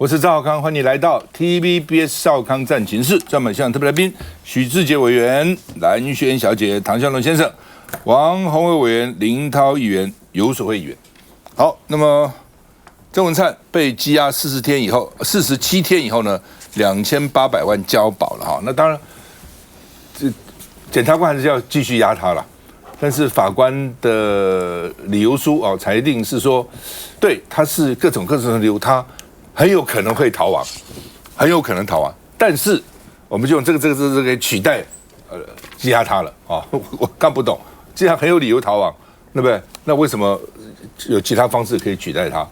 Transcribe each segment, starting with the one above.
我是赵少康，欢迎你来到 TVBS 少康战情室，专门向特别来宾许志杰委员、蓝轩小姐、唐湘龙先生、王宏伟委员、林涛议员、游淑慧议员。好，那么郑文灿被羁押47天以后呢，2800万交保了哈。那当然，检察官还是要继续押他了。但是法官的理由书裁定是说，对，他是各种的理由，他很有可能会逃亡，很有可能逃亡。但是我们就用这个给取代羁押他了啊！我看不懂，既然很有理由逃亡，对不对？那为什么有其他方式可以取代他？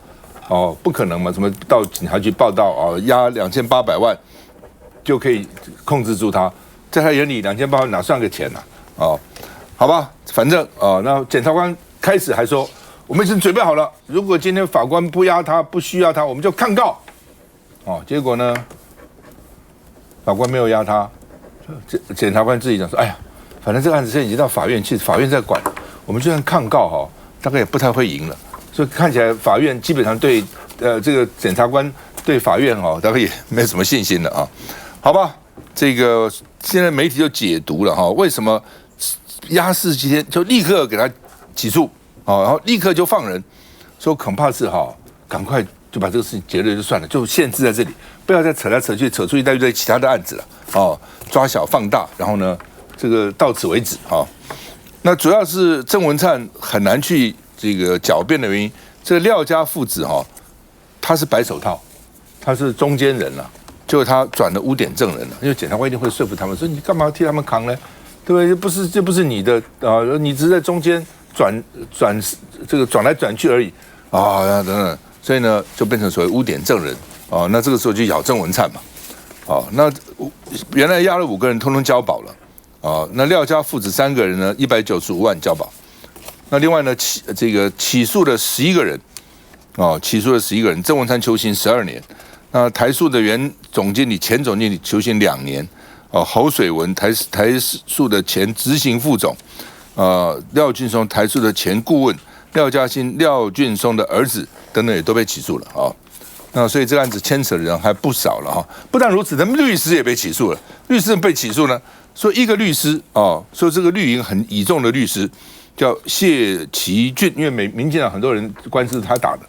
哦，不可能嘛！什么到警察局报到押2800万就可以控制住他？在他眼里，2800万哪算个钱呐？好吧，反正那检察官开始还说，我们已经准备好了，如果今天法官不押他，不需要他，我们就抗告。结果呢，法官没有押他，检察官自己讲说，哎呀，反正这个案子现在已经到法院去，法院在管，我们就算抗告大概也不太会赢了。所以看起来法院基本上对这个检察官对法院大概也没什么信心了啊。好吧，这个现在媒体就解读了为什么押47天就立刻给他起诉然后立刻就放人，说恐怕是赶快就把这个事情结论就算了，就限制在这里，不要再扯来扯去，扯出一大堆其他的案子了抓小放大，然后呢这个到此为止那主要是郑文灿很难去这个狡辩的原因，这个廖家父子他是白手套，他是中间人了，结果他转了污点证人了，因为检察官一定会说服他们说你干嘛替他们扛呢？对不对？这不是你的你只是在中间转来转去而已等等，所以呢就变成所谓污点证人那这个时候就咬郑文灿嘛那原来押了5个人通通交保了那廖家父子3个人呢195万交保，那另外呢起诉了11个人郑文灿求刑12年，那台塑的前总经理求刑2年。侯水文台塑的前执行副总，廖俊松台塑的前顾问，廖嘉欣廖俊松的儿子等等也都被起诉了那所以这个案子牵扯的人还不少了不但如此，他们律师也被起诉了。律师被起诉呢，说一个律师说这个绿营很倚重的律师叫谢其俊，因为民进党很多人官司是他打的，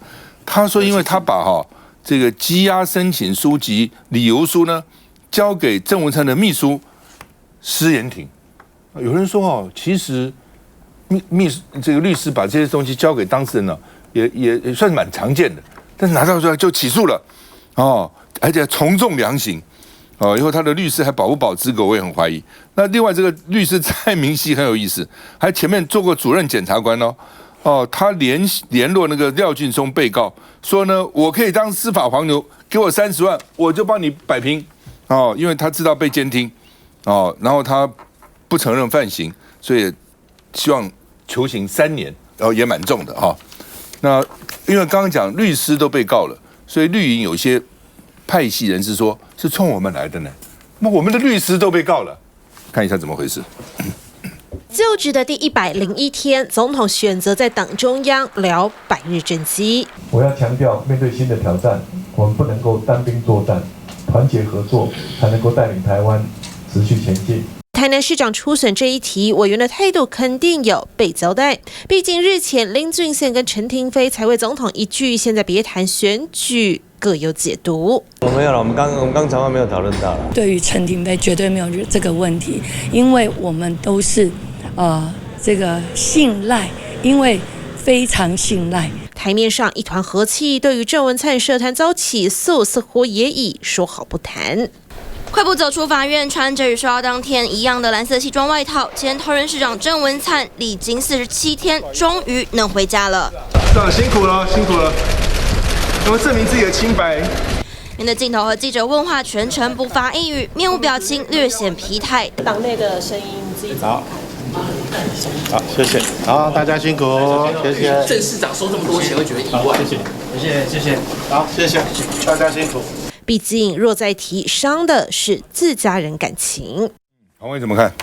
他说因为他把这个羁押申请书及理由书呢交给郑文灿的秘书施延廷，有人说其实这个律师把这些东西交给当事人呢，也算蛮常见的，但是拿到出来就起诉了而且从重量刑以后他的律师还保不保资格，我也很怀疑。那另外这个律师蔡明熙很有意思，还前面做过主任检察官他联络那个廖俊松被告说呢，我可以当司法黄牛，给我30万，我就帮你摆平。因为他知道被监听然后他不承认犯行，所以希望求刑3年，然后也蛮重的那因为刚刚讲律师都被告了，所以绿营有些派系人士说是冲我们来的呢，那我们的律师都被告了，看一下怎么回事。就职的第101天，总统选择在党中央聊百日政绩。我要强调，面对新的挑战，我们不能够单兵作战。团结合作才能够带领台湾持续前进。台南市长初选这一题，委员的态度肯定有被交代。毕竟日前林俊宪跟陈亭妃才为总统一句“现在别谈选举”，各有解读。我没有了，我们刚才没有讨论到了。对于陈亭妃绝对没有这个问题，因为我们都是这个信赖，因为非常信赖。台面上一团和气，对于郑文灿涉贪遭起诉，似乎也已说好不谈。快步走出法院，穿着与收押当天一样的蓝色西装外套，前桃园市长郑文灿历经47天，终于能回家了。辛苦了，辛苦了，怎么证明自己的清白？面对镜头和记者问话，全程不发一语，面无表情，略显疲态。党内的声音自己怎么看？好，谢谢。好，大家辛苦，谢谢。郑市长收这么多钱，会觉得意外。谢谢。好，谢谢，大家辛苦。毕竟若再提，伤的是自家人感情。黄伟怎么看？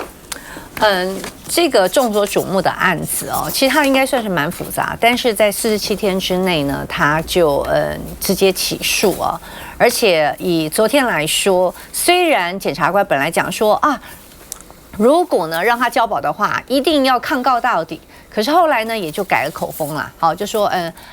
这个众所瞩目的案子哦，其实它应该算是蛮复杂，但是在47天之内呢，它就直接起诉啊，而且以昨天来说，虽然检察官本来讲说啊，如果呢让他交保的话，一定要抗告到底。可是后来呢，也就改了口风啦，好，就说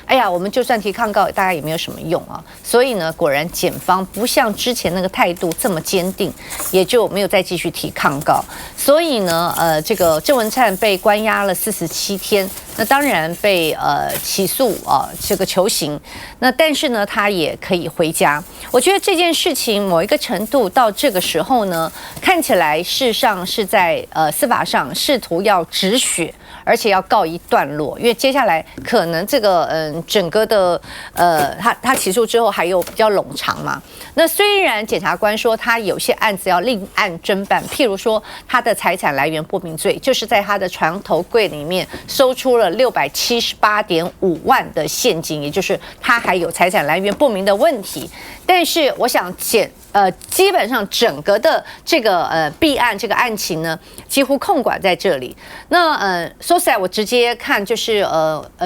哎呀，我们就算提抗告，大概也没有什么用啊。所以呢，果然检方不像之前那个态度这么坚定，也就没有再继续提抗告。所以呢，这个郑文灿被关押了47天，那当然被起诉啊，这个求刑。那但是呢，他也可以回家。我觉得这件事情某一个程度到这个时候呢，看起来事实上是在司法上试图要止血。而且要告一段落，因为接下来可能这个整个的他起诉之后还有比较冗长嘛。那虽然检察官说他有些案子要另案侦办，譬如说他的财产来源不明罪，就是在他的床头柜里面搜出了678.5万的现金，也就是他还有财产来源不明的问题。但是我想基本上整个的这个弊案这个案情呢，几乎控管在这里。那说实在，我直接看就是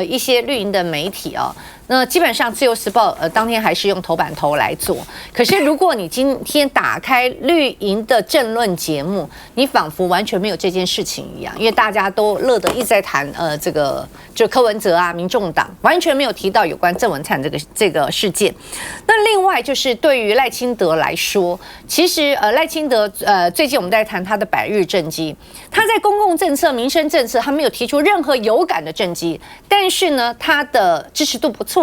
一些绿营的媒体啊。那基本上《自由时报》当天还是用头版头来做。可是如果你今天打开绿营的政论节目，你仿佛完全没有这件事情一样，因为大家都乐得一直在谈这个就柯文哲啊、民众党，完全没有提到有关郑文灿这个事件。那另外就是对于赖清德来说，其实赖清德最近我们在谈他的100日政绩，他在公共政策、民生政策，他没有提出任何有感的政绩，但是呢，他的支持度不错。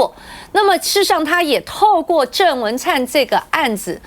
那么事实上，他也透过郑文灿这个案子，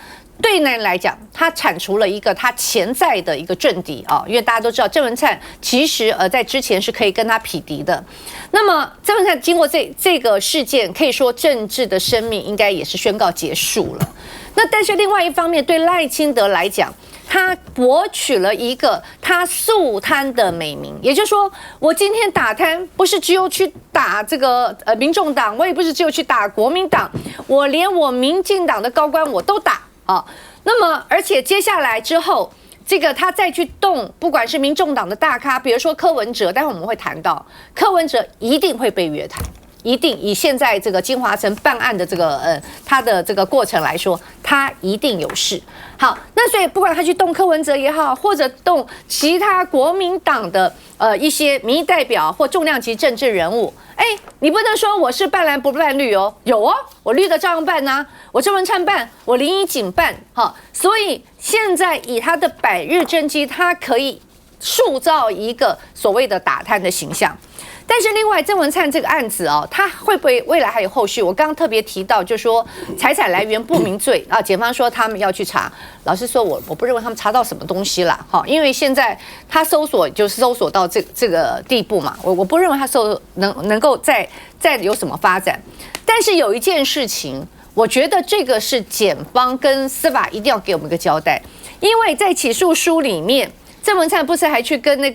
对人来讲，他铲除了一个他潜在的一个政敌啊，因为大家都知道郑文灿其实在之前是可以跟他匹敌的。那么郑文灿经过这个事件，可以说政治的生命应该也是宣告结束了。那但是另外一方面，对赖清德来讲，他博取了一个他肃贪的美名，也就是说，我今天打贪不是只有去打这个民众党，我也不是只有去打国民党，我连我民进党的高官我都打啊。那么，而且接下来之后，这个他再去动，不管是民众党的大咖，比如说柯文哲，待会我们会谈到，柯文哲一定会被约谈。一定以现在这个金华城办案的这个他的这个过程来说，他一定有事。好，那所以不管他去动柯文哲也好，或者动其他国民党的一些民意代表或重量级政治人物，你不能说我是办蓝不办绿哦，有哦，我绿的照样办啊，我郑文灿办，我林宜景办，哈，所以现在以他的100日政绩，他可以塑造一个所谓的打贪的形象。但是另外郑文灿这个案子哦，他会不会未来还有后续？我刚刚特别提到，就是说财产来源不明罪啊，检方说他们要去查。老实说，我不认为他们查到什么东西啦，哈，因为现在他搜索就是搜索到这个地步嘛，我不认为他能够再有什么发展。但是有一件事情，我觉得这个是检方跟司法一定要给我们一个交代，因为在起诉书里面，郑文灿不是还去跟那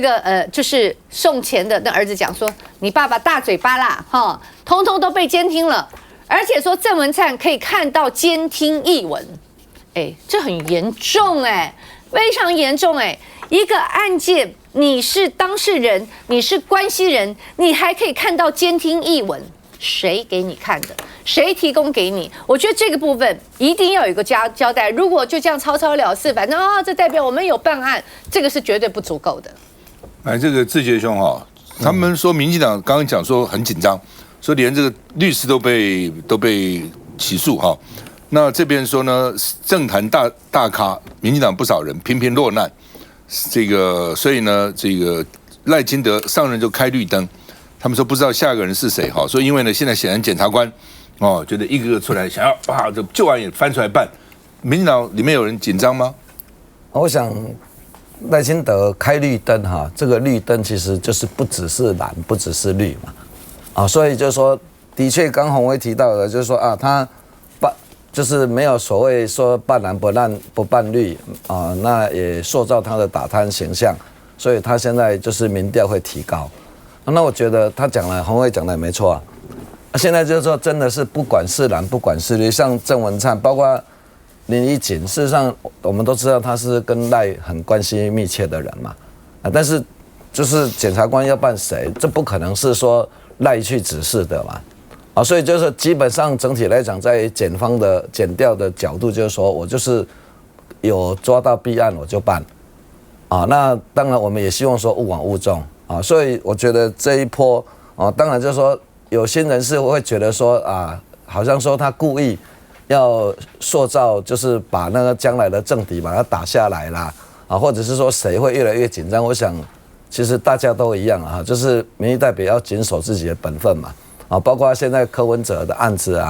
个就是送钱的那儿子讲说，你爸爸大嘴巴啦，哈，通通都被监听了，而且说郑文灿可以看到监听译文，这很严重非常严重一个案件，你是当事人，你是关系人，你还可以看到监听译文，谁给你看的？谁提供给你？我觉得这个部分一定要有一个交代。如果就这样草草了事，反正这代表我们有办案，这个是绝对不足够的。这个志杰兄他们说民进党刚刚讲说很紧张，说连这个律师都被起诉那这边说呢，政坛大咖，民进党不少人频频落难，这个所以呢，这个赖清德上任就开绿灯，他们说不知道下一个人是谁所以因为呢，现在显然检察官觉得一个个出来想要这旧案也翻出来办，民进党里面有人紧张吗？我想赖清德开绿灯这个绿灯其实就是不只是蓝，不只是绿嘛所以就是说，的确刚宏威提到的，就是说他就是没有所谓说办蓝不办绿那也塑造他的打贪形象，所以他现在就是民调会提高。那我觉得他讲了，宏威讲的也没错现在就是说，真的是不管是蓝不管是绿，像郑文灿，包括林宜景，事实上我们都知道他是跟赖很关系密切的人嘛但是就是检察官要办谁，这不可能是说赖去指示的嘛，所以就是基本上整体来讲，在检方的检调的角度，就是说我就是有抓到弊案我就办，那当然我们也希望说勿枉勿纵所以我觉得这一波当然就是说有些人士会觉得说好像说他故意要塑造，就是把那个将来的政敌把它打下来啦，或者是说谁会越来越紧张。我想其实大家都一样就是民意代表要谨守自己的本分嘛，包括现在柯文哲的案子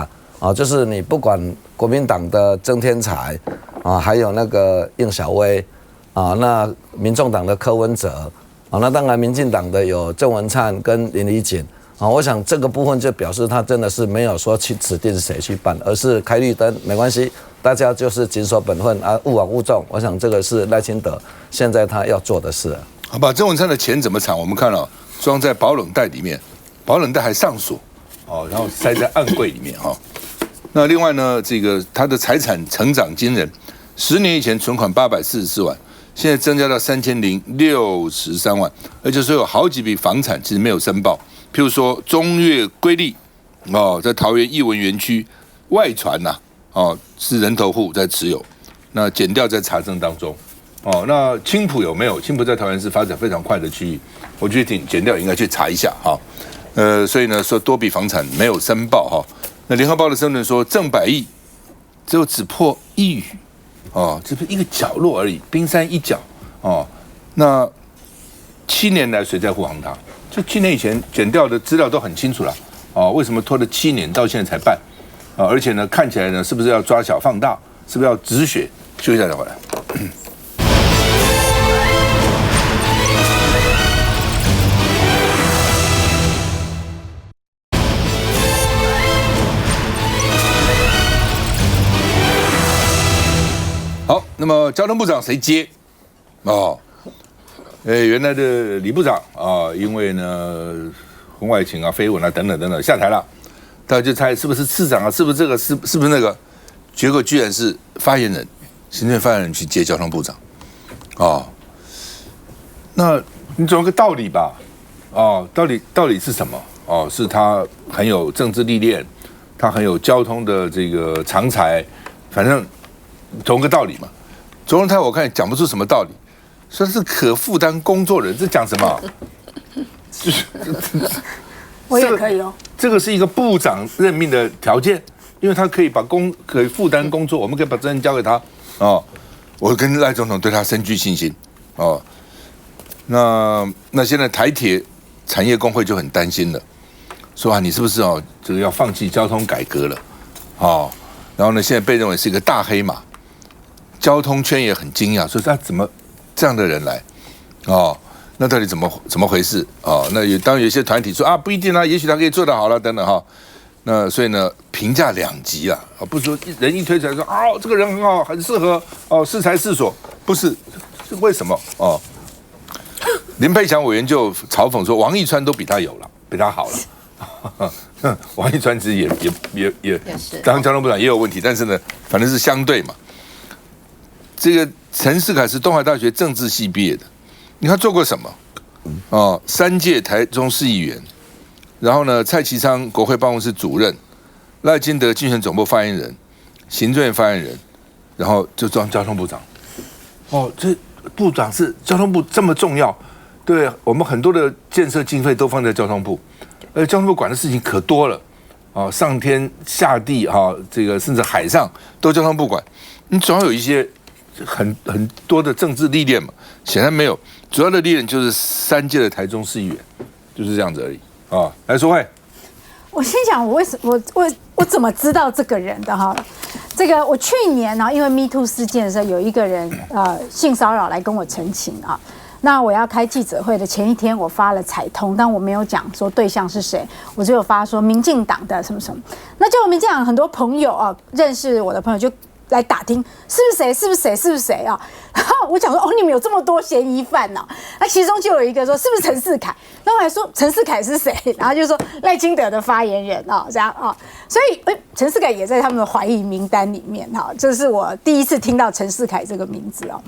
就是你不管国民党的曾天才还有那个应小薇那民众党的柯文哲那当然民进党的有郑文灿跟林宜锦我想这个部分就表示他真的是没有说去指定谁去办，而是开绿灯没关系，大家就是谨守本分勿枉勿纵。我想这个是赖清德现在他要做的事好吧，郑文灿的钱怎么藏？我们看了装在保冷袋里面，保冷袋还上锁然后塞在暗柜里面那另外呢，这个他的财产成长惊人，10年以前存款844万，现在增加到3063万，而且说有好几笔房产其实没有申报。譬如说中越瑰丽在桃园艺文园区外传是人头户在持有，那检调在查证当中那青埔有没有？青埔在桃园是发展非常快的区域，我觉得检调应该去查一下所以呢说多笔房产没有申报那联合报的新闻说郑百亿只破1隅这是一个角落而已，冰山一角那7年来谁在护航他？就7年以前检调的资料都很清楚了为什么拖了7年到现在才办而且呢看起来呢是不是要抓小放大，是不是要止血？休息一下再回来。好，那么交通部长谁接原来的李部长因为呢婚外情绯闻等等等等下台了，大家就猜是不是次长是不是这个是不是那个？结果居然是发言人，行政发言人去接交通部长那你总有个道理吧道理是什么是他很有政治历练，他很有交通的这个长才，反正总有个道理嘛。总统台我看讲不出什么道理，说是可负担工作人，这讲什么？我也可以这个是一个部长任命的条件，因为他可以可以负担工作，我们可以把责任交给他我跟赖总统对他深具信心那现在台铁产业工会就很担心了，说你是不是这个要放弃交通改革了然后呢现在被认为是一个大黑马，交通圈也很惊讶，说他怎么这样的人来那到底怎么回事那当然有些团体说不一定也许他可以做得好了等等那所以呢评价2极不是说人一推出来说这个人很好，很适合适才适所，不是为什么林佩强委员就嘲讽说王一川都比他有了，比他好了王一川其实也当交通部长也有问题，但是呢反正是相对嘛。这个陈世凯是东海大学政治系毕业的，你看做过什么3届台中市议员，然后呢蔡其昌国会办公室主任，赖清德竞选总部发言人，行政院发言人，然后就当交通部长这部长是交通部这么重要，对我们很多的建设经费都放在交通部，而交通部管的事情可多了上天下地这个甚至海上都交通部管，你总要有一些很多的政治历练嘛，显然没有，主要的历练就是3届的台中市议员，就是这样子而已来说慧，我先讲我怎么知道这个人的这个我去年因为 Me Too 事件的时候，有一个人性骚扰来跟我陈情那我要开记者会的前一天，我发了彩通，但我没有讲说对象是谁，我只有发说民进党的什么什么。那就民进党很多朋友认识我的朋友就来打听是不是谁啊？然后我讲说你们有这么多嫌疑犯呢？那其中就有一个说是不是陈世凯？然后我还说陈世凯是谁？然后就说赖清德的发言人啊，这样啊，所以陈世凯也在他们的怀疑名单里面哈，这是我第一次听到陈世凯这个名字哦。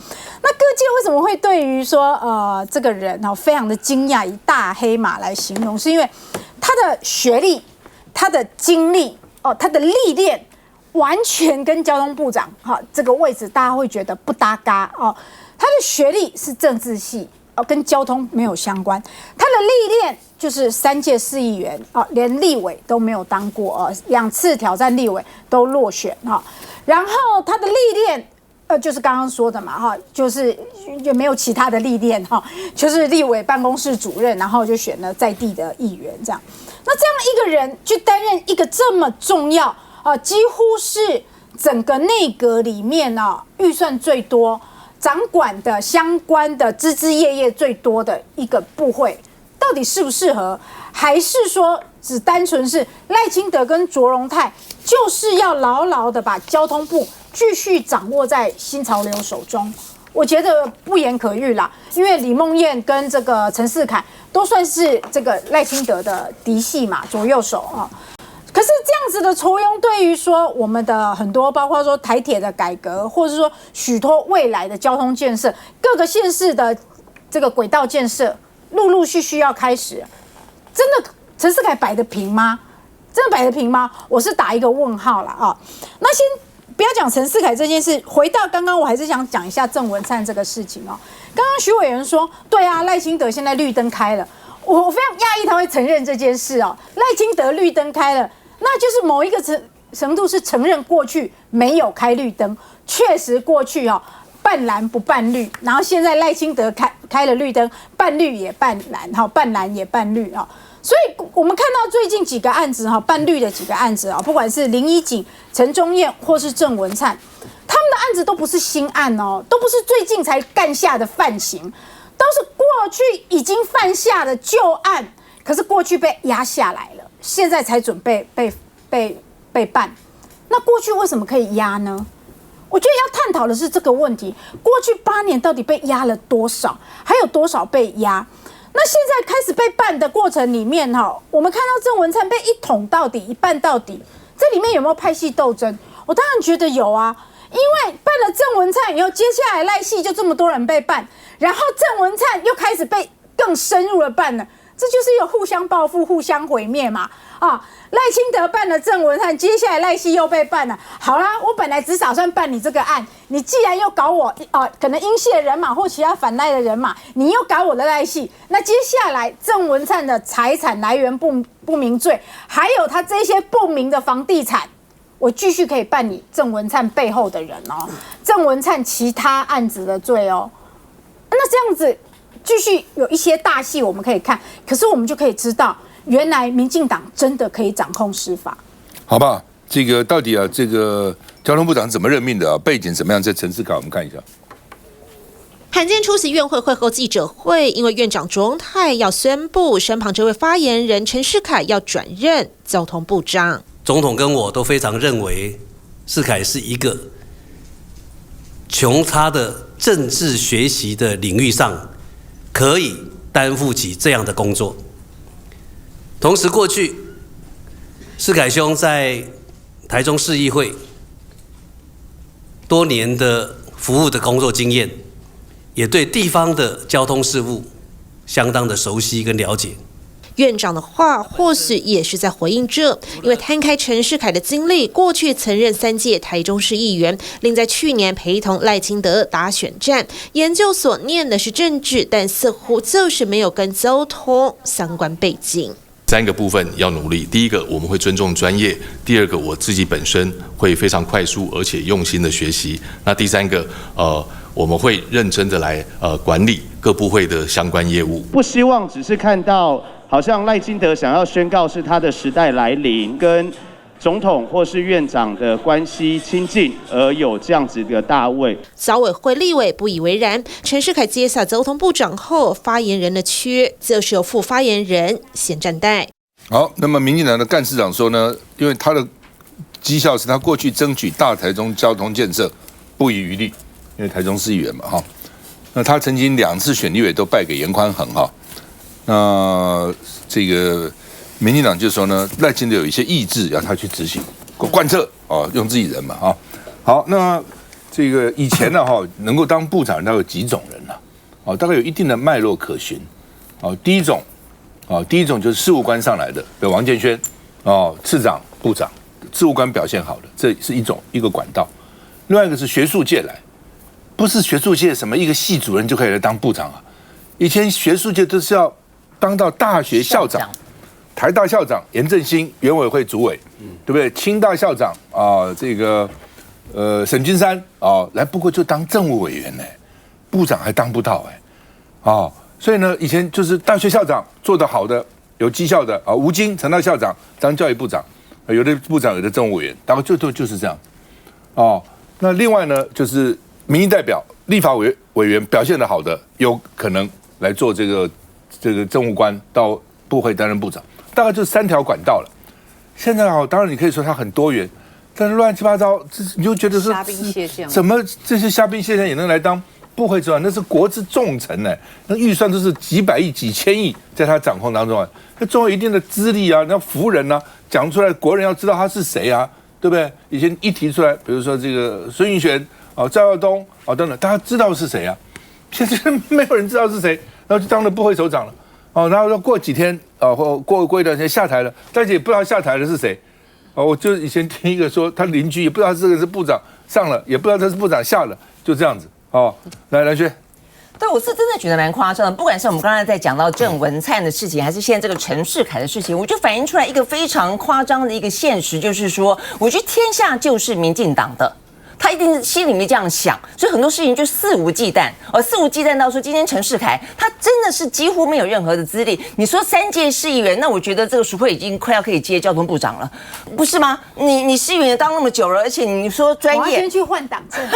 那各界为什么会对于说这个人非常的惊讶，以大黑马来形容，是因为他的学历、他的经历他的历练。完全跟交通部长这个位置，大家会觉得不搭嘎哦。他的学历是政治系跟交通没有相关。他的历练就是3届市议员连立委都没有当过2次挑战立委都落选然后他的历练就是刚刚说的嘛就是也没有其他的历练就是立委办公室主任，然后就选了在地的议员这样。那这样一个人去担任一个这么重要。几乎是整个内阁里面预算最多、掌管的相关的枝枝叶叶最多的一个部会，到底适不适合？还是说只单纯是赖清德跟卓荣泰就是要牢牢的把交通部继续掌握在新潮流手中？我觉得不言可喻啦，因为李梦燕跟这个陈世凯都算是这个赖清德的嫡系嘛，左右手可是这样子的抽佣，对于说我们的很多，包括说台铁的改革，或者是说许多未来的交通建设，各个县市的这个轨道建设，陆陆续续要开始，真的陈世凯摆得平吗？真的摆得平吗？我是打一个问号了那先不要讲陈世凯这件事，回到刚刚，我还是想讲一下郑文灿这个事情刚刚徐委员说，对啊，赖清德现在绿灯开了，我非常讶异他会承认这件事赖清德绿灯开了。那就是某一个程度是承认过去没有开绿灯，确实过去半蓝不半绿，然后现在赖清德开了绿灯，半绿也半蓝半蓝也半绿所以我们看到最近几个案子半绿的几个案子不管是林怡景、陈宗彦或是郑文灿，他们的案子都不是新案都不是最近才干下的犯行，都是过去已经犯下的旧案，可是过去被压下来了。现在才准备被办，那过去为什么可以压呢？我觉得要探讨的是这个问题：过去8年到底被压了多少，还有多少被压？那现在开始被办的过程里面我们看到郑文灿被一捅到底、一办到底，这里面有没有派系斗争？我当然觉得有啊，因为办了郑文灿以后，接下来赖系就这么多人被办，然后郑文灿又开始被更深入的办了。这就是有互相报复、互相毁灭嘛！赖清德办了郑文灿，接下来赖系又被办了。好啦，我本来只打算办你这个案，你既然又搞我可能英系的人马或其他反赖的人马，你又搞我的赖系，那接下来郑文灿的财产来源不明罪，还有他这些不明的房地产，我继续可以办你郑文灿背后的人郑文灿其他案子的罪那这样子。继续有一些大戏我们可以看，可是我们就可以知道，原来民进党真的可以掌控司法。好吧，这个到底这个交通部长怎么任命的背景怎么样？在陈世凯我们看一下。罕见出席院会会后记者会，因为院长卓荣泰要宣布身旁这位发言人陈世凯要转任交通部长。总统跟我都非常认为，世凯是一个从他的政治学习的领域上。可以担负起这样的工作。同时，过去世凯兄在台中市议会多年的服务的工作经验，也对地方的交通事务相当的熟悉跟了解。院长的话或许也是在回应这，因为摊开陈世凯的经历，过去曾任3届台中市议员，另在去年陪同赖清德打选战，研究所念的是政治，但似乎就是没有跟交通相关背景。3个部分要努力，第一个我们会尊重专业，第二个我自己本身会非常快速而且用心的学习，那第3个我们会认真的来管理各部会的相关业务。不希望只是看到好像赖清德想要宣告是他的时代来临，跟总统或是院长的关系亲近，而有这样子的大位。早委会立委不以为然，陈世凯接下交通部长后，发言人的缺就是由副发言人先暂代。好，那么民进党的干事长说呢，因为他的绩效是他过去争取大台中交通建设不遗余力，因为台中市议员嘛哈。那他曾经2次选立委都败给严宽恒哈。那这个民进党就说呢，赖清德有一些意志要他去执行贯彻哦，用自己人嘛哈。好，那这个以前呢哈，能够当部长大概有几种人呢？哦，大概有一定的脉络可循。哦，第一种就是事务官上来的，比如王建煊哦，次长、部长，事务官表现好的，这是一个管道。另外一个是学术界来。不是学术界什么一个系主任就可以来当部长啊！以前学术界都是要当到大学校长，台大校长严正兴原委会主委，对不对？清大校长啊，这个沈君山啊，来不过就当政务委员呢，部长还当不到所以呢，以前就是大学校长做得好的、有绩效的啊，吴京陈大校长当教育部长，有的部长有的政务委员，大概就是这样那另外呢，就是民意代表、立法委员表现得好的，有可能来做这个政务官到部会担任部长，大概就是3条管道了。现在当然你可以说它很多元，但是乱七八糟，你就觉得说虾兵蟹将，怎么这些虾兵蟹将也能来当部会主管？那是国之重臣呢，那预算都是几百亿、几千亿在他掌控当中那总有一定的资历啊，那服人啊，讲出来国人要知道他是谁啊，对不对？以前一提出来，比如说这个孙运璇。赵耀东等等，大家知道是谁啊？现在没有人知道是谁，然后就当了部会首长了然后过几天或过一段时间下台了，但是也不知道下台的是谁我就以前听一个说，他邻居也不知道这个是部长上了，也不知道他是部长下了，就这样子来蓝轩。对，我是真的觉得蛮夸张的。不管是我们刚才在讲到郑文灿的事情，还是现在这个陈世凯的事情，我就反映出来一个非常夸张的一个现实，就是说，我觉得天下就是民进党的。他一定是心里面这样想，所以很多事情就肆无忌惮，肆无忌惮到说今天陈世凯他真的是几乎没有任何的资历。你说3届市议员，那我觉得这个淑慧已经快要可以接交通部长了，不是吗？你市议员也当那么久了，而且你说专业，我要先去换党证，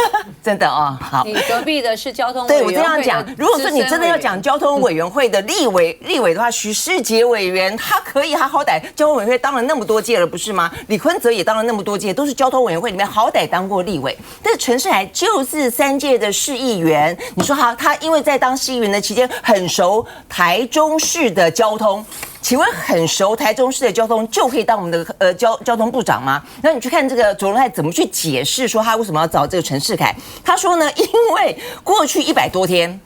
真的好。你隔壁的是交通委员会的，对我这样讲，如果说你真的要讲交通委员会的立委的话，徐世杰委员他可以，他好歹交通委员会当了那么多届了，不是吗？李坤泽也当了那么多届，都是交通委员会里面好歹当过立委。但是陈世凯就是3届的市议员，你说他因为在当市议员的期间很熟台中市的交通，请问很熟台中市的交通就可以当我们的交通部长吗？那你去看这个卓荣泰怎么去解释说他为什么要找这个陈世凯？他说呢，因为过去100多天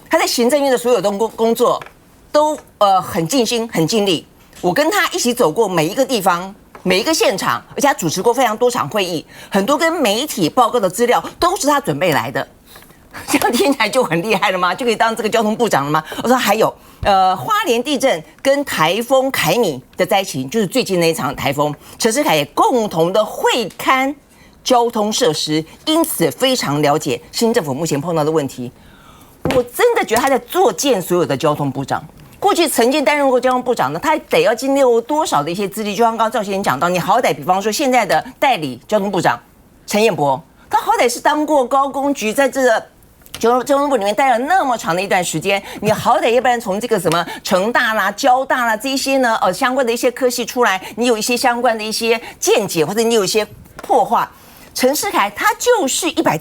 他在行政院的所有的工作都很尽心很尽力，我跟他一起走过每一个地方。每一个现场，而且他主持过非常多场会议，很多跟媒体报告的资料都是他准备来的，这样听起来就很厉害了吗？就可以当这个交通部长了吗？我说还有，花莲地震跟台风凯米的灾情，就是最近那一场台风，陈世凯也共同的会勘交通设施，因此非常了解新政府目前碰到的问题。我真的觉得他在作践所有的交通部长。过去曾经担任过交通部长的，他得要经历过多少的一些资历？就像刚刚赵先生讲到，你好歹比方说现在的代理交通部长陈彦博，他好歹是当过高工局，在这个交通部里面待了那么长的一段时间，你好歹要不然从这个什么成大啦、交大啦这一些呢相关的一些科系出来，你有一些相关的一些见解，或者你有一些破话。陈世凯他就是100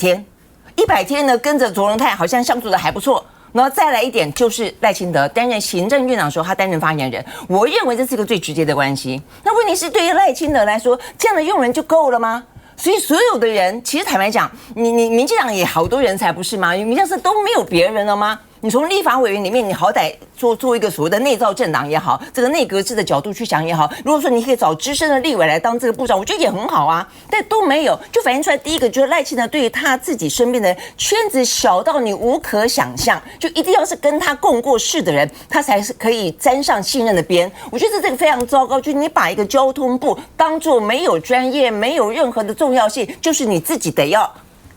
天呢跟着卓荣泰好像相处的还不错。然后再来一点，就是赖清德担任行政院长的时候，他担任发言人，我认为这是一个最直接的关系。那问题是，对于赖清德来说，这样的用人就够了吗？所以所有的人，其实坦白讲，你民进党也好多人才不是吗？民进党都没有别人了吗？你从立法委员里面，你好歹做一个所谓的内造政党也好，这个内阁制的角度去想也好，如果说你可以找资深的立委来当这个部长，我觉得也很好啊。但都没有，就反映出来第一个就是赖清德对于他自己身边的圈子小到你无可想象，就一定要是跟他共过事的人，他才是可以沾上信任的边。我觉得这个非常糟糕，就是你把一个交通部当作没有专业、没有任何的重要性，就是你自己得要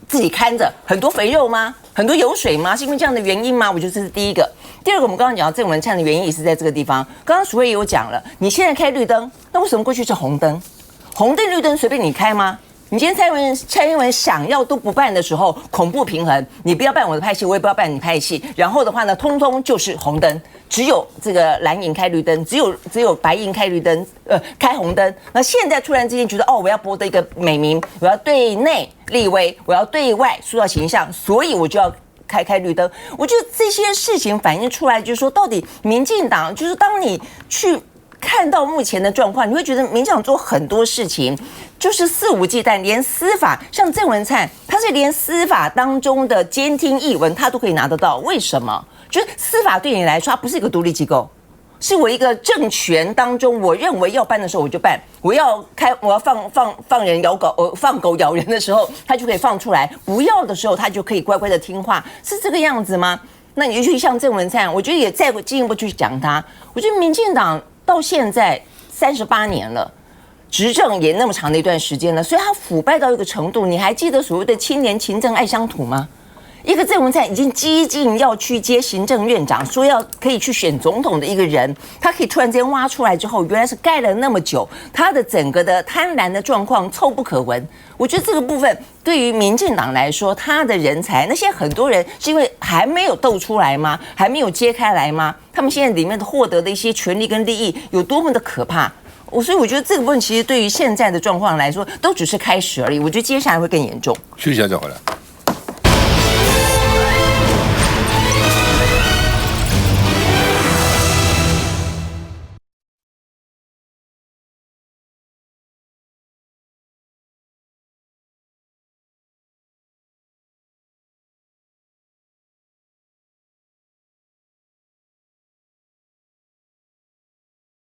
自己看着，很多肥肉吗？很多油水吗？是因为这样的原因吗？我觉得这是第一个。第二个，我们刚刚讲到郑文灿的原因也是在这个地方。刚刚淑慧也有讲了，你现在开绿灯，那为什么过去是红灯？红灯绿灯随便你开吗？你今天蔡英文想要都不办的时候，恐怖平衡，你不要办我的派系，我也不要办你派系，然后的话呢，通通就是红灯，只有这个蓝营开绿灯，只有白营开绿灯，开红灯。那现在突然之间觉得，我要博得一个美名，我要对内立威，我要对外塑造形象，所以我就要开绿灯。我觉得这些事情反映出来，就是说，到底民进党，就是当你去看到目前的状况，你会觉得民进党做很多事情就是肆无忌惮，连司法，像郑文灿，他是连司法当中的监听译文他都可以拿得到，为什么？就是司法对你来说，它不是一个独立机构，是我一个政权当中，我认为要办的时候我就办，我要放人咬狗，放狗咬人的时候，他就可以放出来；不要的时候，他就可以乖乖的听话，是这个样子吗？那你就像郑文灿，我觉得也再进一步去讲他，我觉得民进党到现在38年了。执政也那么长的一段时间了，所以他腐败到一个程度，你还记得所谓的青年勤政爱乡土吗？一个郑文灿已经激进要去接行政院长，说要可以去选总统的一个人，他可以突然之间挖出来之后，原来是盖了那么久，他的整个的贪婪的状况臭不可闻。我觉得这个部分对于民进党来说，他的人才，那现在很多人是因为还没有斗出来吗？还没有揭开来吗？他们现在里面的获得的一些权利跟利益有多么的可怕？所以我觉得这个部分其实对于现在的状况来说，都只是开始而已。我觉得接下来会更严重。徐小姐回来。